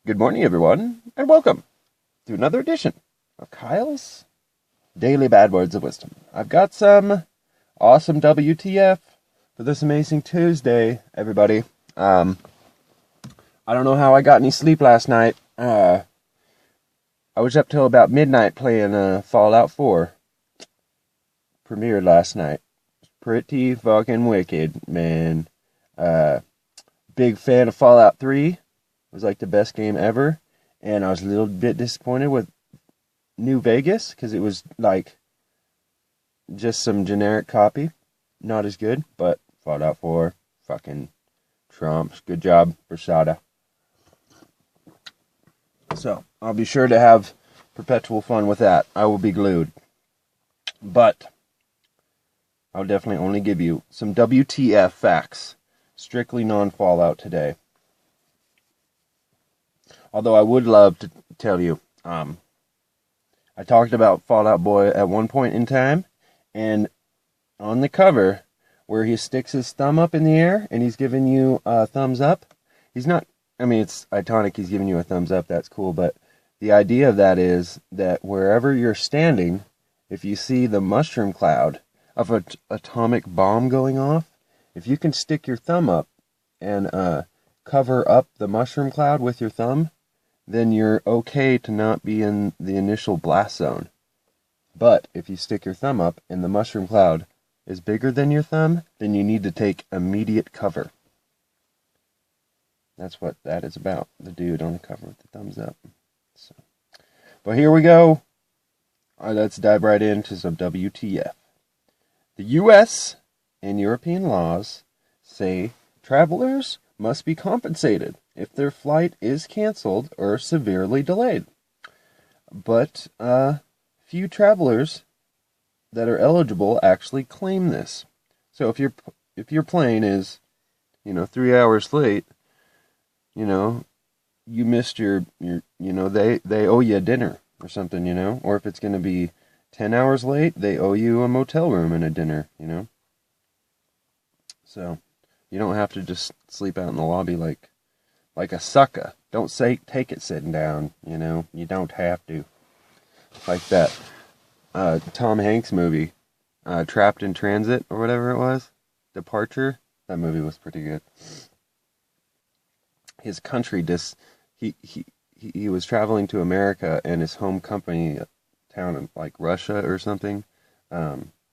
Good morning, everyone, and welcome to another edition of Kyle's Daily Bad Words of Wisdom. I've got some awesome WTF for this amazing Tuesday, everybody. I don't know how I got any sleep last night. I was up till about midnight playing Fallout 4. Premiered last night. Pretty fucking wicked, man. Big fan of Fallout 3. It was like the best game ever. And I was a little bit disappointed with New Vegas because it was like just some generic copy. Not as good, but Fallout 4 fucking trumps. Good job, Versada. So, I'll be sure to have perpetual fun with that. I will be glued. But I'll definitely only give you some WTF facts. Strictly non-Fallout today. Although I would love to tell you, I talked about Fallout Boy at one point in time, and on the cover, where he sticks his thumb up in the air, and he's giving you a thumbs up, he's not, it's iconic, he's giving you a thumbs up, that's cool, but the idea of that is that wherever you're standing, if you see the mushroom cloud of an atomic bomb going off, if you can stick your thumb up and cover up the mushroom cloud with your thumb, then you're okay to not be in the initial blast zone. But if you stick your thumb up and the mushroom cloud is bigger than your thumb, then you need to take immediate cover. That's what that is about. The dude on the cover with the thumbs up. So, but here we go. All right, let's dive right into some WTF. The U.S. and European laws say travelers must be compensated if their flight is canceled or severely delayed. But few travelers that are eligible actually claim this. So if your plane is, 3 hours late, you missed your they owe you a dinner or something, or if it's going to be 10 hours late, they owe you a motel room and a dinner, So you don't have to just sleep out in the lobby like a sucker. Don't take it sitting down, You don't have to. Like that Tom Hanks movie, Trapped in Transit or whatever it was. Departure. That movie was pretty good. His country he was traveling to America, and his home company town in like Russia or something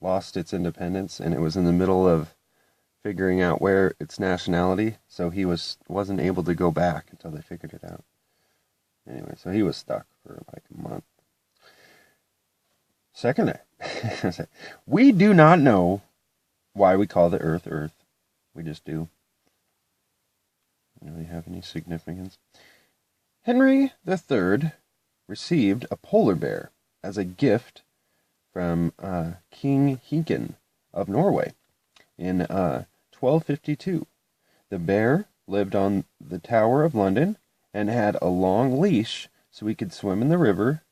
lost its independence, and it was in the middle of figuring out where its nationality, so he wasn't able to go back until they figured it out. Anyway, so he was stuck for like a month. Second, we do not know why we call the Earth Earth. We just do. Doesn't really have any significance. Henry III received a polar bear as a gift from King Haakon of Norway in 1252. The bear lived on the Tower of London and had a long leash so he could swim in the river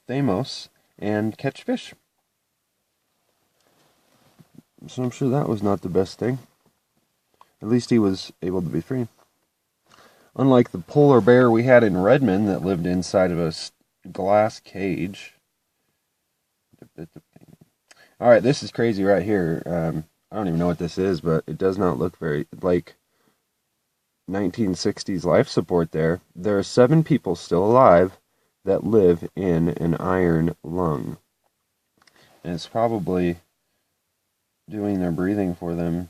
Thames, and catch fish. So I'm sure that was not the best thing. At least he was able to be free. Unlike the polar bear we had in Redmond that lived inside of a glass cage. Alright, this is crazy right here. I don't even know what this is, but it does not look very like 1960s life support there. There are 7 people still alive that live in an iron lung. And it's probably doing their breathing for them,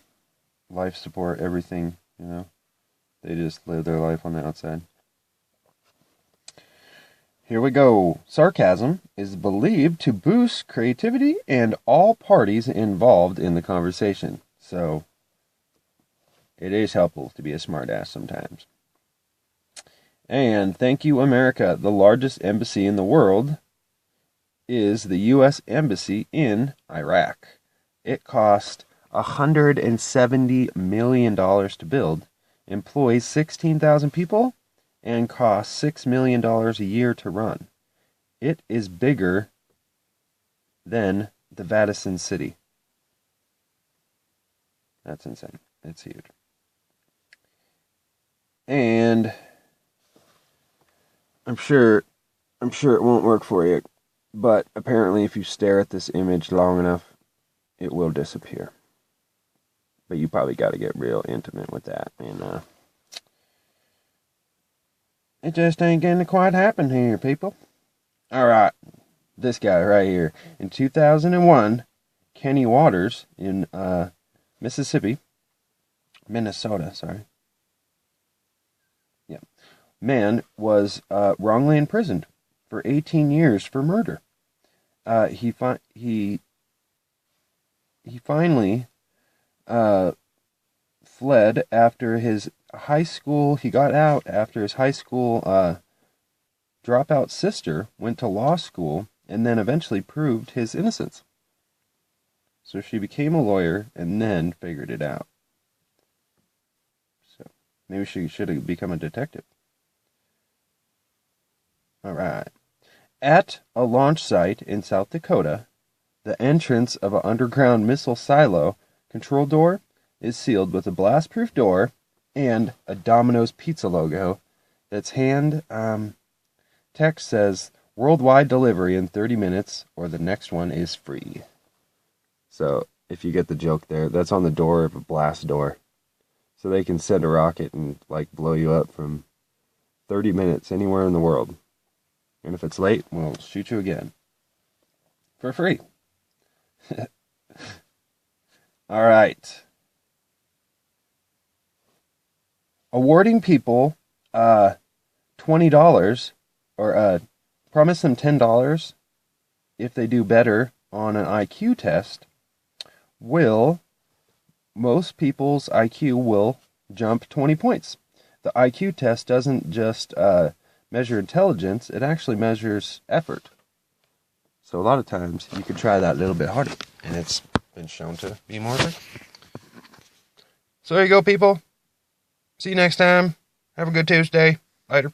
life support, everything, They just live their life on the outside. Here we go. Sarcasm is believed to boost creativity and all parties involved in the conversation. So, it is helpful to be a smartass sometimes. And thank you, America. The largest embassy in the world is the U.S. Embassy in Iraq. It cost $170 million to build, employs 16,000 people, and costs $6 million a year to run. It is bigger than the Vatican City. That's insane. It's huge. And And I'm sure it won't work for you, but apparently if you stare at this image long enough, it will disappear. But you probably got to get real intimate with that, and it just ain't gonna quite happen here, people. Alright, this guy right here. In 2001, Kenny Waters in Minnesota, sorry. Yeah. Man was wrongly imprisoned for 18 years for murder. He finally fled after his high school. He got out after his high school dropout sister went to law school and then eventually proved his innocence. So she became a lawyer and then figured it out. So maybe she should have become a detective. Alright. At a launch site in South Dakota, the entrance of an underground missile silo control door is sealed with a blast-proof door and a Domino's Pizza logo that's hand text says worldwide delivery in 30 minutes or the next one is free. So if you get the joke there, that's on the door of a blast door. So they can send a rocket and like blow you up from 30 minutes anywhere in the world. And if it's late, we'll shoot you again. For free. Alright. Awarding people $20 or promise them $10 if they do better on an IQ test most people's IQ will jump 20 points. The IQ test doesn't just measure intelligence, it actually measures effort. So a lot of times you could try that a little bit harder, and it's been shown to be more effective. So there you go, people. See you next time. Have a good Tuesday. Later.